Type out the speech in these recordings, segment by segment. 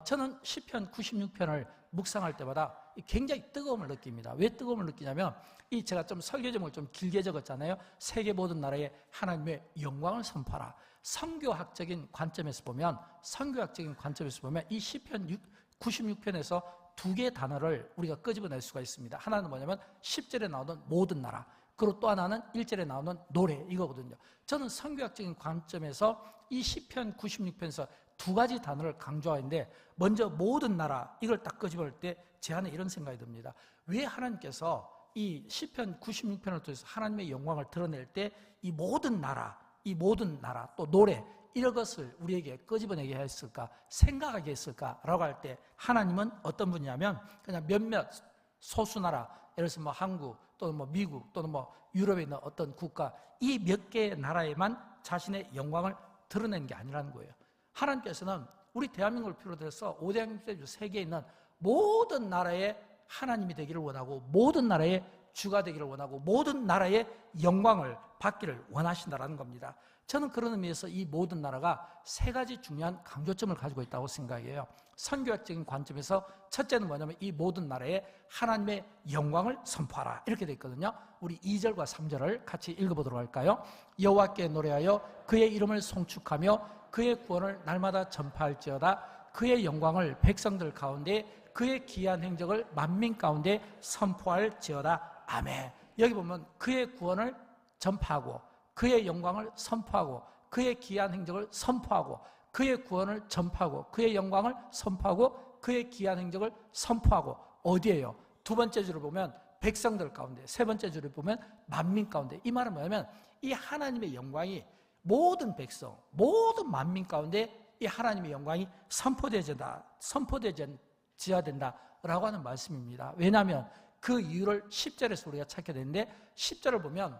저는 시편 96편을 묵상할 때마다 굉장히 뜨거움을 느낍니다. 왜 뜨거움을 느끼냐면 제가 좀 설교 제목을 좀 길게 적었잖아요. 세계 모든 나라에 하나님의 영광을 선포하라. 선교학적인 관점에서 보면 이 시편 96편에서 두 개의 단어를 우리가 끄집어낼 수가 있습니다. 하나는 뭐냐면 10절에 나오는 모든 나라, 그리고 또 하나는 1절에 나오는 노래, 이거거든요. 저는 선교학적인 관점에서 이 시편 96편에서 두 가지 단어를 강조하는데, 먼저 모든 나라, 이걸 딱 끄집어낼 때 제 안에 이런 생각이 듭니다. 왜 하나님께서 이 시편 96편을 통해서 하나님의 영광을 드러낼 때 이 모든 나라, 또 노래, 이런 것을 우리에게 끄집어내게 했을까, 생각하게 했을까라고 할 때, 하나님은 어떤 분이냐면 그냥 몇몇 소수나라, 예를 들어서 뭐 한국 또는 뭐 미국 또는 뭐 유럽에 있는 어떤 국가, 이 몇 개의 나라에만 자신의 영광을 드러낸 게 아니라는 거예요. 하나님께서는 우리 대한민국을 비롯해서 5대한민국 세계에 있는 모든 나라에 하나님이 되기를 원하고, 모든 나라의 주가 되기를 원하고, 모든 나라의 영광을 받기를 원하신다는 겁니다. 저는 그런 의미에서 이 모든 나라가 세 가지 중요한 강조점을 가지고 있다고 생각해요. 선교학적인 관점에서 첫째는 뭐냐면 이 모든 나라에 하나님의 영광을 선포하라, 이렇게 되어 있거든요. 우리 2절과 3절을 같이 읽어보도록 할까요? 여호와께 노래하여 그의 이름을 송축하며 그의 구원을 날마다 전파할지어다. 그의 영광을 백성들 가운데, 그의 기이한 행적을 만민 가운데 선포할지어다. 아멘. 여기 보면 그의 구원을 전파하고, 그의 영광을 선포하고, 그의 기이한 행적을 선포하고, 그의 구원을 전파하고, 그의 영광을 선포하고, 그의 기이한 행적을 선포하고. 어디에요? 두 번째 줄을 보면 백성들 가운데, 세 번째 줄을 보면 만민 가운데. 이 말은 뭐냐면 이 하나님의 영광이 모든 백성, 모든 만민 가운데 이 하나님의 영광이 선포되어야 된다라고 하는 말씀입니다. 왜냐하면 그 이유를 10절에서 우리가 찾게 되는데, 10절을 보면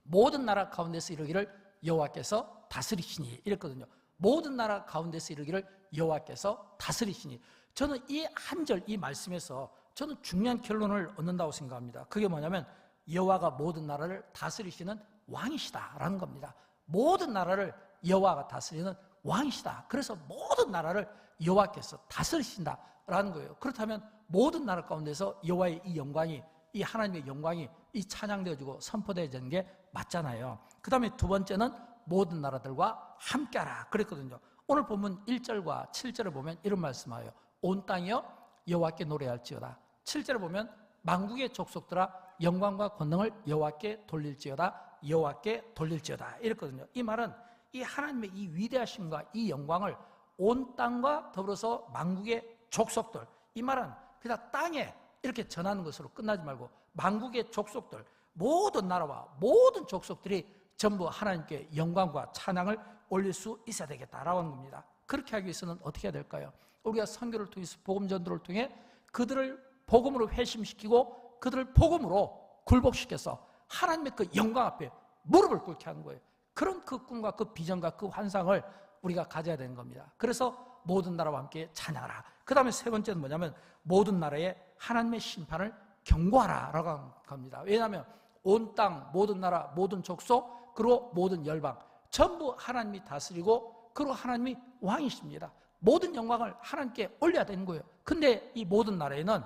모든 나라 가운데서 이르기를 여호와께서 다스리시니, 이랬거든요. 모든 나라 가운데서 이르기를 여호와께서 다스리시니. 저는 이 한 절, 이 말씀에서 저는 중요한 결론을 얻는다고 생각합니다. 그게 뭐냐면 여호와가 모든 나라를 다스리시는 왕이시다라는 겁니다. 모든 나라를 여호와가 다스리는 왕이시다. 그래서 모든 나라를 여호와께서 다스리신다라는 거예요. 그렇다면 모든 나라 가운데서 여호와의 이 영광이, 이 하나님의 영광이 이 찬양되어지고 선포되어지는 게 맞잖아요. 그 다음에 두 번째는 모든 나라들과 함께하라 그랬거든요. 오늘 본문 1절과 7절을 보면 이런 말씀하여 온 땅이여 여호와께 노래할지어다. 7절을 보면 만국의 족속들아 영광과 권능을 여호와께 돌릴지어다. 여호와께 돌릴지어다, 이랬거든요. 이 말은 이 하나님의 이 위대하심과 이 영광을 온 땅과 더불어서 만국의 족속들, 이 말은 그냥 땅에 이렇게 전하는 것으로 끝나지 말고 만국의 족속들, 모든 나라와 모든 족속들이 전부 하나님께 영광과 찬양을 올릴 수 있어야 되겠다라고 하는 겁니다. 그렇게 하기 위해서는 어떻게 해야 될까요? 우리가 선교를 통해서 복음 전도를 통해 그들을 복음으로 회심시키고 그들을 복음으로 굴복시켜서 하나님의 그 영광 앞에 무릎을 꿇게 하는 거예요. 그런 그 꿈과 그 비전과 그 환상을 우리가 가져야 되는 겁니다. 그래서 모든 나라와 함께 찬양하라. 그 다음에 세 번째는 뭐냐면 모든 나라에 하나님의 심판을 경고하라라고 하는 겁니다. 왜냐하면 온 땅, 모든 나라, 모든 족속, 그리고 모든 열방 전부 하나님이 다스리고, 그리고 하나님이 왕이십니다. 모든 영광을 하나님께 올려야 되는 거예요. 근데 이 모든 나라에는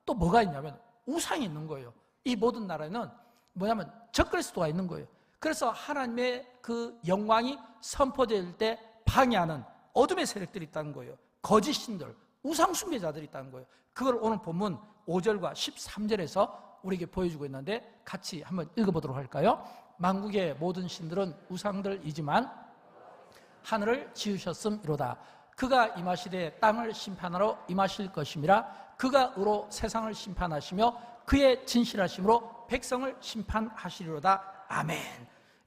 또 뭐가 있냐면 우상이 있는 거예요. 이 모든 나라에는 뭐냐면 적그리스도가 있는 거예요. 그래서 하나님의 그 영광이 선포될 때 방해하는 어둠의 세력들이 있다는 거예요. 거짓 신들, 우상 숭배자들이 있다는 거예요. 그걸 오늘 본문 5절과 13절에서 우리에게 보여주고 있는데 같이 한번 읽어보도록 할까요? 만국의 모든 신들은 우상들이지만 하늘을 지으셨음이로다. 그가 임하시되 땅을 심판하러 임하실 것임이라. 그가 의로 세상을 심판하시며 그의 진실하심으로 백성을 심판하시리로다. 아멘.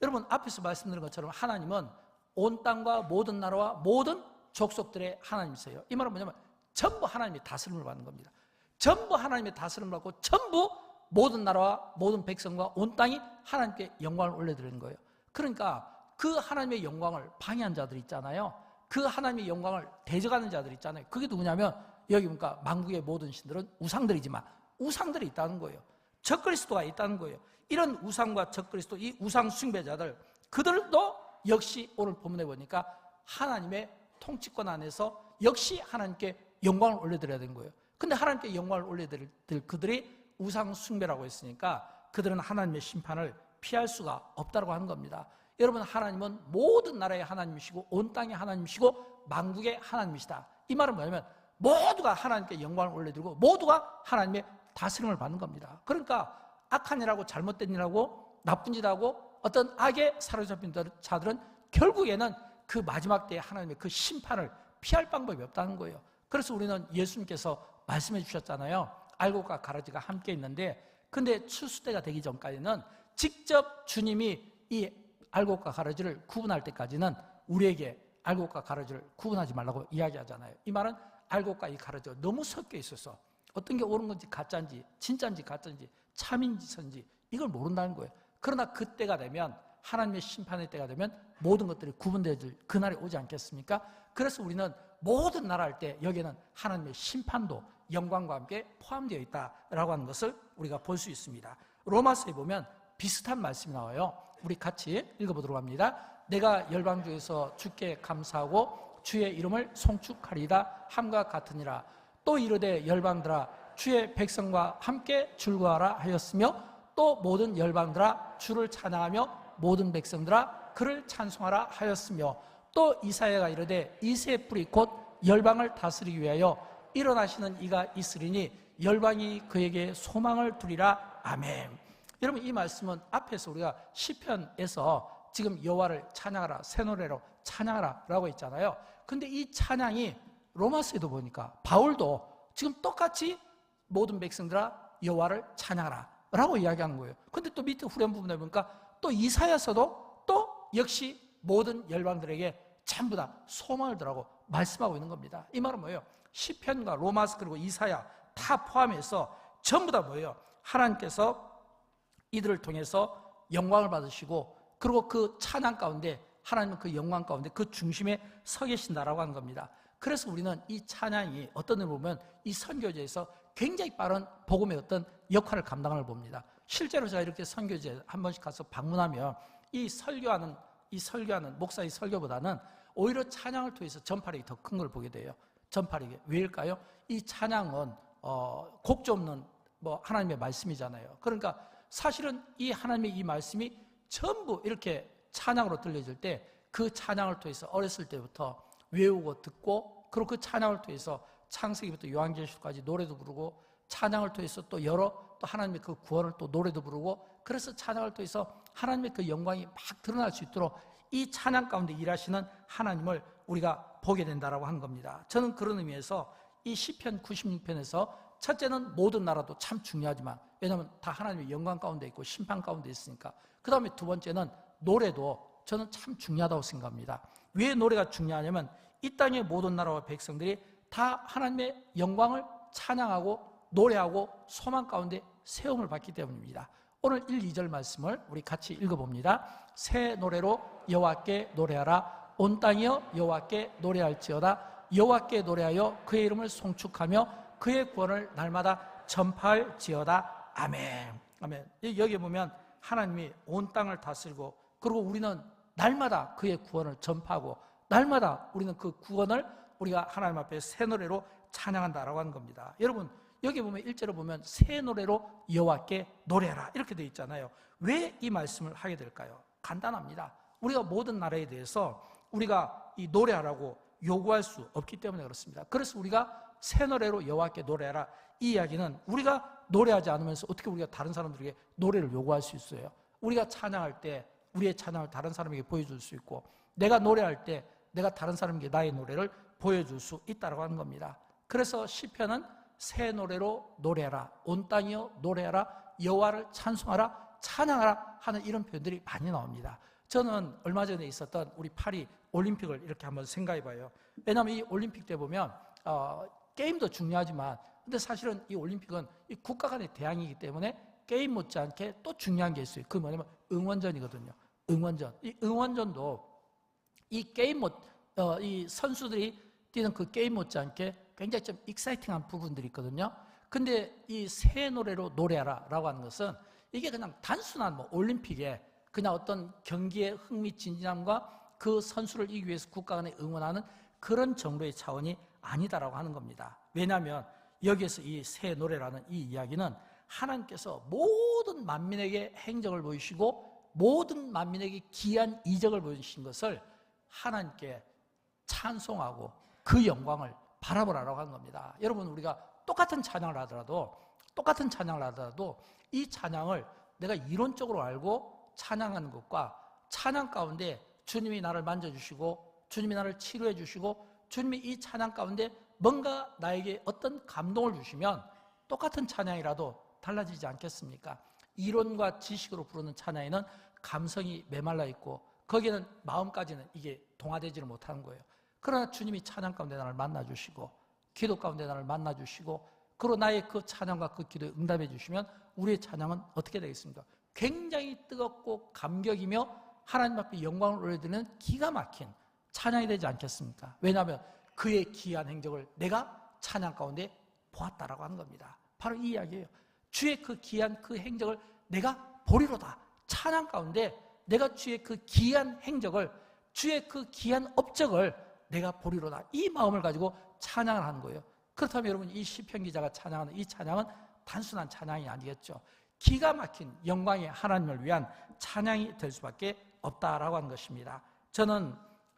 여러분, 앞에서 말씀드린 것처럼 하나님은 온 땅과 모든 나라와 모든 족속들의 하나님이세요. 이 말은 뭐냐면 전부 하나님의 다스림을 받는 겁니다. 전부 하나님의 다스림을 받고 전부 모든 나라와 모든 백성과 온 땅이 하나님께 영광을 올려드리는 거예요. 그러니까 그 하나님의 영광을 방해한 자들이 있잖아요. 그 하나님의 영광을 대적하는 자들이 있잖아요. 그게 누구냐면 여기 보니까 만국의 모든 신들은 우상들이지만 우상들이 있다는 거예요. 적그리스도가 있다는 거예요. 이런 우상과 적그리스도, 이 우상 숭배자들, 그들도 역시 오늘 본문에 보니까 하나님의 통치권 안에서 역시 하나님께 영광을 올려드려야 되는 거예요. 근데 하나님께 영광을 올려드릴 그들이 우상 숭배라고 했으니까 그들은 하나님의 심판을 피할 수가 없다고 하는 겁니다. 여러분, 하나님은 모든 나라의 하나님이시고 온 땅의 하나님이시고 만국의 하나님이시다. 이 말은 뭐냐면 모두가 하나님께 영광을 올려드리고 모두가 하나님의 다스림을 받는 겁니다. 그러니까 악한 일하고 잘못된 일하고 나쁜 짓하고 어떤 악에 사로잡힌 자들은 결국에는 그 마지막 때에 하나님의 그 심판을 피할 방법이 없다는 거예요. 그래서 우리는 예수님께서 말씀해 주셨잖아요. 알곡과 가라지가 함께 있는데, 근데 추수 때가 되기 전까지는 직접 주님이 이 알곡과 가라지를 구분할 때까지는 우리에게 알곡과 가라지를 구분하지 말라고 이야기하잖아요. 이 말은 알곡과 이 가라지가 너무 섞여 있어서 어떤 게 옳은 건지 가짜인지 진짜인지 가짜인지 참인지 선지 이걸 모른다는 거예요. 그러나 그때가 되면, 하나님의 심판의 때가 되면 모든 것들이 구분되어질 그날이 오지 않겠습니까? 그래서 우리는 모든 나라 할 때 여기에는 하나님의 심판도 영광과 함께 포함되어 있다라고 하는 것을 우리가 볼 수 있습니다. 로마서에 보면 비슷한 말씀이 나와요. 우리 같이 읽어보도록 합니다. 내가 열방 중에서 주께 감사하고 주의 이름을 송축하리이다 함과 같으니라. 또 이르되 열방들아 주의 백성과 함께 즐거워하라 하였으며, 또 모든 열방들아 주를 찬양하며 모든 백성들아 그를 찬송하라 하였으며, 또 이사야가 이르되 이새의 뿌리 곧 열방을 다스리기 위하여 일어나시는 이가 있으리니 열방이 그에게 소망을 두리라. 아멘. 여러분, 이 말씀은 앞에서 우리가 시편에서 지금 여호와를 찬양하라, 새 노래로 찬양하라 라고 했잖아요. 근데 이 찬양이 로마서에도 보니까 바울도 지금 똑같이 모든 백성들아 여호와를 찬양하라 라고 이야기하는 거예요. 근데 또 밑에 후렴 부분에 보니까 또 이사야서도 또 역시 모든 열방들에게 전부 다 소망을 두라고 말씀하고 있는 겁니다. 이 말은 뭐예요? 시편과 로마서 그리고 이사야 다 포함해서 전부 다 뭐예요? 하나님께서 이들을 통해서 영광을 받으시고, 그리고 그 찬양 가운데 하나님은 그 영광 가운데 그 중심에 서 계신다라고 하는 겁니다. 그래서 우리는 이 찬양이 어떤 의미로 보면 이 선교제에서 굉장히 빠른 복음의 어떤 역할을 감당을 봅니다. 실제로 제가 이렇게 선교제 한 번씩 가서 방문하면 이 설교하는 목사의 설교보다는 오히려 찬양을 통해서 전파력이 더 큰 걸 보게 돼요. 전파력이 왜일까요? 이 찬양은 곡조 없는 하나님의 말씀이잖아요. 그러니까 사실은 이 하나님의 이 말씀이 전부 이렇게 찬양으로 들려질 때 그 찬양을 통해서 어렸을 때부터 외우고 듣고, 그리고 그 찬양을 통해서 창세기부터 요한계시록까지 노래도 부르고, 찬양을 통해서 또 하나님의 그 구원을 또 노래도 부르고, 그래서 찬양을 통해서 하나님의 그 영광이 막 드러날 수 있도록 이 찬양 가운데 일하시는 하나님을 우리가 보게 된다라고 하는 겁니다. 저는 그런 의미에서 이 시편 96편에서 첫째는 모든 나라도 참 중요하지만, 왜냐하면 다 하나님의 영광 가운데 있고 심판 가운데 있으니까. 그 다음에 두 번째는 노래도 저는 참 중요하다고 생각합니다. 왜 노래가 중요하냐면 이 땅의 모든 나라와 백성들이 다 하나님의 영광을 찬양하고 노래하고 소망 가운데 세움을 받기 때문입니다. 오늘 1, 2절 말씀을 우리 같이 읽어봅니다. 새 노래로 여호와께 노래하라. 온 땅이여 여호와께 노래할지어다. 여호와께 노래하여 그의 이름을 송축하며 그의 구원을 날마다 전파할지어다. 아멘. 아멘. 여기 보면 하나님이 온 땅을 다스리고, 그리고 우리는 날마다 그의 구원을 전파하고, 날마다 우리는 그 구원을 우리가 하나님 앞에 새 노래로 찬양한다라고 하는 겁니다. 여러분, 여기 보면 1절을 보면 새 노래로 여호와께 노래하라 이렇게 되어 있잖아요. 왜 이 말씀을 하게 될까요? 간단합니다. 우리가 모든 나라에 대해서 우리가 이 노래하라고 요구할 수 없기 때문에 그렇습니다. 그래서 우리가 새 노래로 여호와께 노래하라, 이 이야기는 우리가 노래하지 않으면서 어떻게 우리가 다른 사람들에게 노래를 요구할 수 있어요? 우리가 찬양할 때 우리의 찬양을 다른 사람에게 보여줄 수 있고, 내가 노래할 때 내가 다른 사람에게 나의 노래를 보여줄 수 있다고 하는 겁니다. 그래서 시편은 새 노래로 노래하라, 온 땅이여 노래하라, 여호와를 찬송하라, 찬양하라 하는 이런 표현들이 많이 나옵니다. 저는 얼마 전에 있었던 우리 파리 올림픽을 이렇게 한번 생각해 봐요. 왜냐하면 이 올림픽 때 보면 게임도 중요하지만, 근데 사실은 이 올림픽은 이 국가 간의 대항이기 때문에 게임 못지않게 또 중요한 게 있어요. 그게 뭐냐면 응원전이거든요. 응원전. 이 응원전도 이 게임 이 선수들이 뛰는 그 게임 못지않게 굉장히 좀 익사이팅한 부분들이 있거든요. 근데 이 새 노래로 노래하라 라고 하는 것은 이게 그냥 단순한 올림픽에 그냥 어떤 경기의 흥미진진함과 그 선수를 이기기 위해서 국가 간에 응원하는 그런 정도의 차원이 아니다라고 하는 겁니다. 왜냐하면 여기에서 이 새 노래라는 이 이야기는 하나님께서 모든 만민에게 행적을 보이시고 모든 만민에게 귀한 이적을 보여주신 것을 하나님께 찬송하고 그 영광을 바라보라고 하는 겁니다. 여러분, 우리가 똑같은 찬양을 하더라도 이 찬양을 내가 이론적으로 알고 찬양하는 것과 찬양 가운데 주님이 나를 만져주시고 주님이 나를 치료해 주시고 주님이 이 찬양 가운데 뭔가 나에게 어떤 감동을 주시면 똑같은 찬양이라도 달라지지 않겠습니까? 이론과 지식으로 부르는 찬양에는 감성이 메말라 있고 거기에는 마음까지는 이게 동화되지를 못하는 거예요. 그러나 주님이 찬양 가운데 나를 만나주시고 기도 가운데 나를 만나주시고 그리고 나의 그 찬양과 그 기도에 응답해 주시면 우리의 찬양은 어떻게 되겠습니까? 굉장히 뜨겁고 감격이며 하나님 앞에 영광을 올려드리는 기가 막힌 찬양이 되지 않겠습니까? 왜냐하면 그의 기이한 행적을 내가 찬양 가운데 보았다라고 하는 겁니다. 바로 이 이야기예요. 주의 그 기이한 그 행적을 내가 보리로다. 찬양 가운데 내가 주의 그 기이한 행적을, 주의 그 기이한 업적을 내가 보리로다. 이 마음을 가지고 찬양을 하는 거예요. 그렇다면 여러분, 이 시편 기자가 찬양하는 이 찬양은 단순한 찬양이 아니겠죠. 기가 막힌 영광의 하나님을 위한 찬양이 될 수밖에 없다라고 하는 것입니다. 저는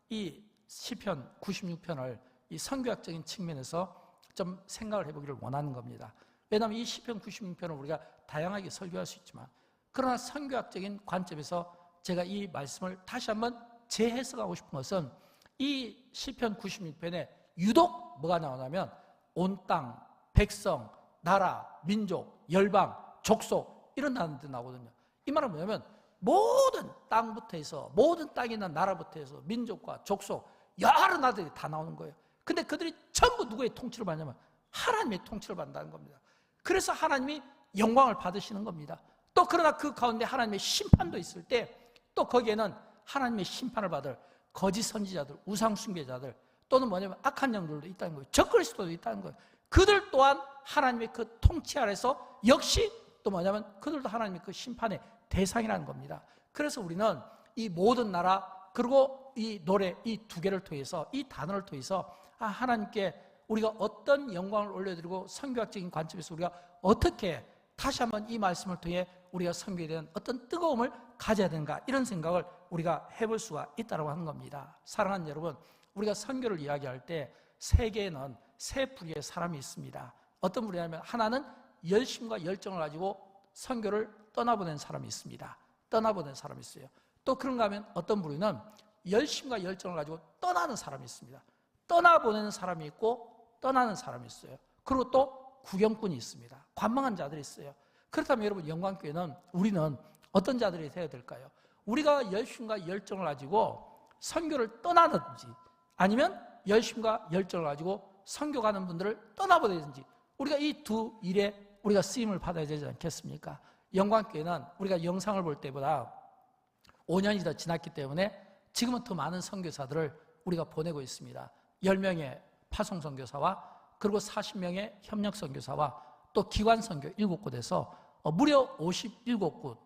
이 시편 96편을 이 선교학적인 측면에서 좀 생각을 해보기를 원하는 겁니다. 왜냐하면 이 시편 96편을 우리가 다양하게 설교할 수 있지만, 그러나 선교학적인 관점에서 제가 이 말씀을 다시 한번 재해석하고 싶은 것은 이 시편 96편에 유독 뭐가 나오냐면 온 땅, 백성, 나라, 민족, 열방, 족속 이런 단어들이 나오거든요. 이 말은 뭐냐면 모든 땅부터 해서, 모든 땅에 있는 나라부터 해서 민족과 족속 여러 나라들이 다 나오는 거예요. 근데 그들이 전부 누구의 통치를 받냐면 하나님의 통치를 받는다는 겁니다. 그래서 하나님이 영광을 받으시는 겁니다. 또 그러나 그 가운데 하나님의 심판도 있을 때 또 거기에는 하나님의 심판을 받을 거짓 선지자들, 우상 숭배자들, 또는 뭐냐면 악한 영들도 있다는 거예요. 적그리스도도 있다는 거예요. 그들 또한 하나님의 그 통치 아래서 역시 또 뭐냐면 그들도 하나님의 그 심판의 대상이라는 겁니다. 그래서 우리는 이 모든 나라, 그리고 이 노래, 이 두 개를 통해서, 이 단어를 통해서 하나님께 우리가 어떤 영광을 올려드리고 선교학적인 관점에서 우리가 어떻게 다시 한번 이 말씀을 통해 우리가 선교에 대한 어떤 뜨거움을 가져야 되는가, 이런 생각을 우리가 해볼 수가 있다고 하는 겁니다. 사랑하는 여러분, 우리가 선교를 이야기할 때 세계에는 세 부류의 사람이 있습니다. 어떤 부류냐면 하나는 열심과 열정을 가지고 선교를 떠나보낸 사람이 있습니다. 떠나보낸 사람이 있어요. 또 그런가 하면 어떤 부류는 열심과 열정을 가지고 떠나는 사람이 있습니다. 떠나보내는 사람이 있고 떠나는 사람이 있어요. 그리고 또 구경꾼이 있습니다. 관망한 자들이 있어요. 그렇다면 여러분, 영광교회는 우리는 어떤 자들이 되어야 될까요? 우리가 열심과 열정을 가지고 선교를 떠나든지 아니면 열심과 열정을 가지고 선교 가는 분들을 떠나보내든지 우리가 이 두 일에 우리가 쓰임을 받아야 되지 않겠습니까? 영광교회는 우리가 영상을 볼 때보다 5년이 더 지났기 때문에 지금은 더 많은 선교사들을 우리가 보내고 있습니다. 10명의 파송 선교사와 그리고 40명의 협력 선교사와 또 기관 선교 7곳에서 무려 57곳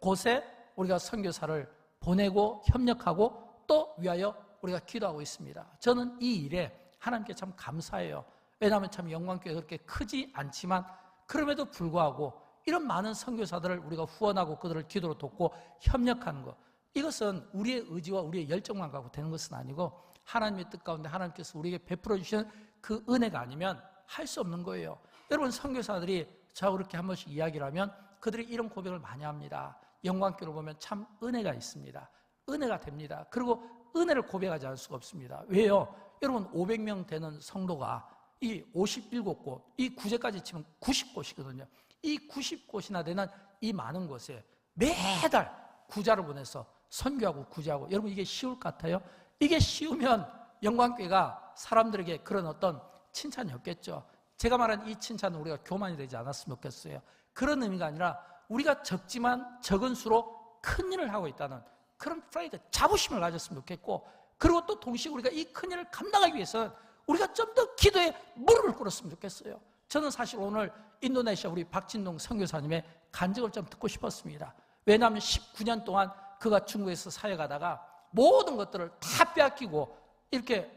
곳에 우리가 선교사를 보내고 협력하고 또 위하여 우리가 기도하고 있습니다. 저는 이 일에 하나님께 참 감사해요. 왜냐하면 참 영광교회가 그렇게 크지 않지만 그럼에도 불구하고 이런 많은 선교사들을 우리가 후원하고 그들을 기도로 돕고 협력하는 것, 이것은 우리의 의지와 우리의 열정만 갖고 되는 것은 아니고 하나님의 뜻 가운데 하나님께서 우리에게 베풀어 주시는 그 은혜가 아니면 할 수 없는 거예요. 여러분, 선교사들이 저하고 그렇게 한 번씩 이야기를 하면 그들이 이런 고백을 많이 합니다. 영광교회를 보면 참 은혜가 있습니다. 은혜가 됩니다. 그리고 은혜를 고백하지 않을 수가 없습니다. 왜요? 여러분, 500명 되는 성도가 이 57곳, 이 구제까지 치면 90곳이거든요. 이 90곳이나 되는 이 많은 곳에 매달 구자를 보내서 선교하고 구제하고, 여러분 이게 쉬울 것 같아요? 이게 쉬우면 영광교회가 사람들에게 그런 어떤 칭찬이 없겠죠. 제가 말한 이 칭찬은 우리가 교만이 되지 않았으면 좋겠어요. 그런 의미가 아니라 우리가 적지만 적은 수로 큰 일을 하고 있다는 그런 프라이드, 자부심을 가졌으면 좋겠고, 그리고 또 동시에 우리가 이 큰 일을 감당하기 위해서는 우리가 좀 더 기도에 무릎을 꿇었으면 좋겠어요. 저는 사실 오늘 인도네시아 우리 박진동 선교사님의 간증을 좀 듣고 싶었습니다. 왜냐하면 19년 동안 그가 중국에서 사역하다가 모든 것들을 다 빼앗기고 이렇게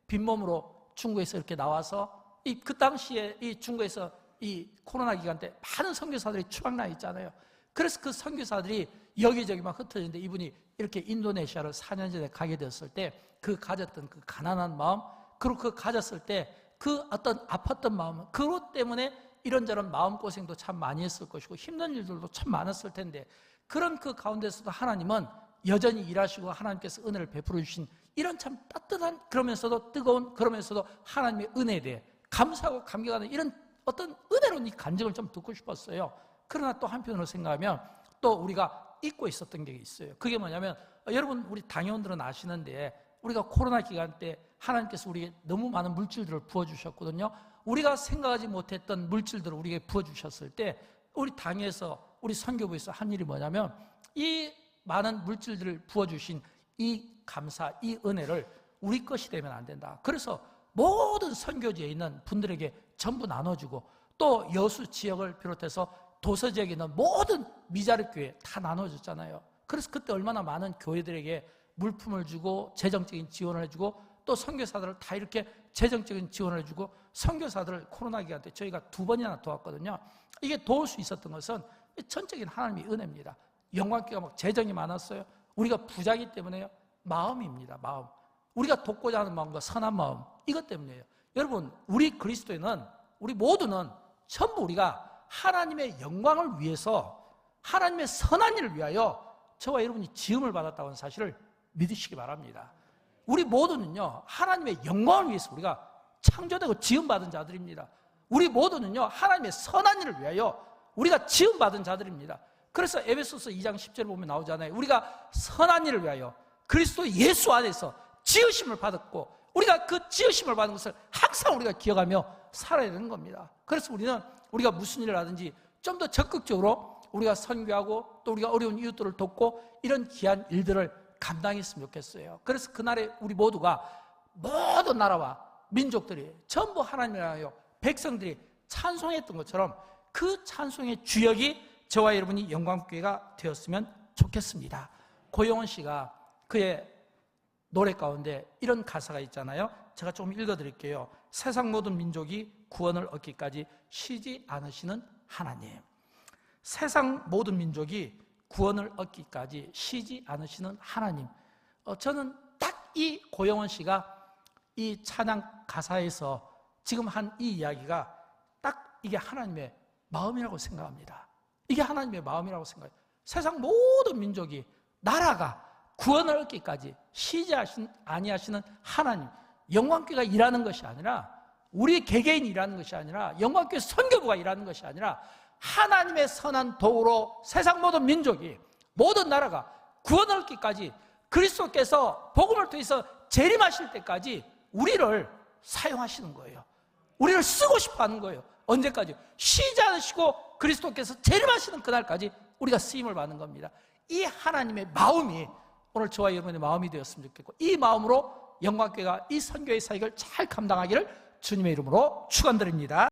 빈몸으로 중국에서 이렇게 나와서 그 당시에 이 중국에서 이 코로나 기간 때 많은 선교사들이 추방나 있잖아요. 그래서 그 선교사들이 여기저기 막 흩어지는데 이분이 이렇게 인도네시아를 4년 전에 가게 되었을 때 그 가졌던 그 가난한 마음, 그리고 그 가졌을 때 그 어떤 아팠던 마음, 그것 때문에 이런저런 마음고생도 참 많이 했을 것이고 힘든 일들도 참 많았을 텐데, 그런 그 가운데서도 하나님은 여전히 일하시고 하나님께서 은혜를 베풀어 주신 이런 참 따뜻한, 그러면서도 뜨거운, 그러면서도 하나님의 은혜에 대해 감사하고 감격하는 이런 어떤 은혜로운 이 간증을 좀 듣고 싶었어요. 그러나 또 한편으로 생각하면 또 우리가 잊고 있었던 게 있어요. 그게 뭐냐면, 여러분 우리 당회원들은 아시는데 우리가 코로나 기간 때 하나님께서 우리에게 너무 많은 물질들을 부어주셨거든요. 우리가 생각하지 못했던 물질들을 우리에게 부어주셨을 때 우리 당에서, 우리 선교부에서 한 일이 뭐냐면, 이 많은 물질들을 부어주신 이 감사, 이 은혜를 우리 것이 되면 안 된다. 그래서 모든 선교지에 있는 분들에게 전부 나눠주고, 또 여수 지역을 비롯해서 도서 지역에 있는 모든 미자립 교회 다 나눠줬잖아요. 그래서 그때 얼마나 많은 교회들에게 물품을 주고 재정적인 지원을 해주고, 또 선교사들을 다 이렇게 재정적인 지원을 해주고, 선교사들을 코로나 기간 때 저희가 2번이나 도왔거든요. 이게 도울 수 있었던 것은 전적인 하나님의 은혜입니다. 영광교회가 막 재정이 많았어요. 우리가 부자이기 때문에요? 마음입니다. 마음. 우리가 돕고자 하는 마음과 선한 마음, 이것 때문이에요. 여러분, 우리 그리스도인은, 우리 모두는 전부 우리가 하나님의 영광을 위해서, 하나님의 선한 일을 위하여 저와 여러분이 지음을 받았다고 하는 사실을 믿으시기 바랍니다. 우리 모두는요, 하나님의 영광을 위해서 우리가 창조되고 지음받은 자들입니다. 우리 모두는요, 하나님의 선한 일을 위하여 우리가 지음받은 자들입니다. 그래서 에베소서 2장 10절에 보면 나오잖아요. 우리가 선한 일을 위하여 그리스도 예수 안에서 지으심을 받았고, 우리가 그 지으심을 받은 것을 항상 우리가 기억하며 살아야 되는 겁니다. 그래서 우리가 무슨 일을 하든지 좀 더 적극적으로 우리가 선교하고, 또 우리가 어려운 이웃들을 돕고, 이런 귀한 일들을 감당했으면 좋겠어요. 그래서 그날에 우리 모두가, 모든 나라와 민족들이 전부 하나님을 위하여 백성들이 찬송했던 것처럼 그 찬송의 주역이 저와 여러분이 영광교회가 되었으면 좋겠습니다. 고영원 씨가 그의 노래 가운데 이런 가사가 있잖아요. 제가 좀 읽어드릴게요. 세상 모든 민족이 구원을 얻기까지 쉬지 않으시는 하나님. 세상 모든 민족이 구원을 얻기까지 쉬지 않으시는 하나님. 저는 딱 이 고영원 씨가 이 찬양 가사에서 지금 한 이 이야기가 딱 이게 하나님의 마음이라고 생각합니다. 이게 하나님의 마음이라고 생각해요. 세상 모든 민족이, 나라가 구원을 얻기까지 쉬지 아니하시는 하나님. 영광교회가 일하는 것이 아니라, 우리 개개인이 일하는 것이 아니라, 영광교회 선교부가 일하는 것이 아니라, 하나님의 선한 도구로 세상 모든 민족이, 모든 나라가 구원을 얻기까지, 그리스도께서 복음을 통해서 재림하실 때까지 우리를 사용하시는 거예요. 우리를 쓰고 싶어 하는 거예요. 언제까지? 쉬지 않으시고 그리스도께서 재림하시는 그날까지 우리가 쓰임을 받는 겁니다. 이 하나님의 마음이 오늘 저와 여러분의 마음이 되었으면 좋겠고, 이 마음으로 영광교회가 이 선교의 사역을 잘 감당하기를 주님의 이름으로 축원드립니다.